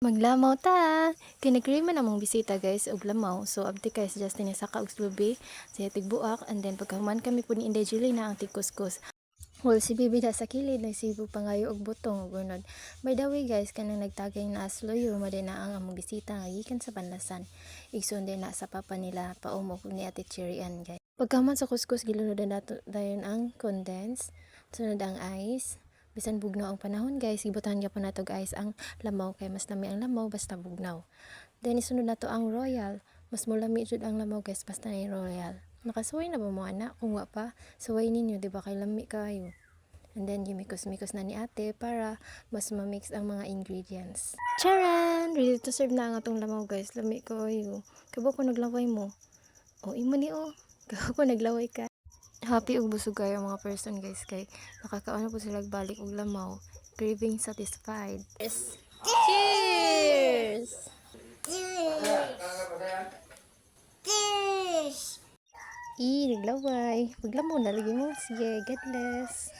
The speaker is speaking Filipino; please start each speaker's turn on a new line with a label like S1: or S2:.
S1: Maglamaw ta! Kinagriman namong bisita guys og lamaw. So abdi guys just tinisaka og slubi sa tigbuak and then pagkahuman kami po ni Inday Julie na ang tigkuskus. Well, si Bibi da sa kilid nagsibo pangayo og butong ug unod. By the way guys, kanang nagtagay na asloyo maday na ang among bisita nga gikan sa Banlasan. Igsoon din na sa papa nila paumok ni Ate Cherryan guys. Pagkahuman sa kuskus gilunod na nato dayon ang condense, sunod ang ice. Bisan bugnaw ang panahon guys, ibutan gyapon nato guys ang lamaw kay mas lami ang lamaw basta bugnaw. Then isunod nato ang royal, mas mulami jud ang lamaw guys basta na royal. Nakasuway na ba mo anak? Kung wa pa, suway ninyo, di ba kay lami kayo. And then gimikos-mikos na ni ate para mas ma-mix ang mga ingredients. Charan! Ready to serve na ang atong lamaw guys. Lami kayo. Kabo ko naglaway mo. O imo ni o. Kabo ko naglaway ka. Happy ug busog kayo mga person guys kay nakakaano po sila balik og lamaw. Craving satisfied. Yes. Cheers! Naglaway. Paglamo na lagi mo. Sige, God bless.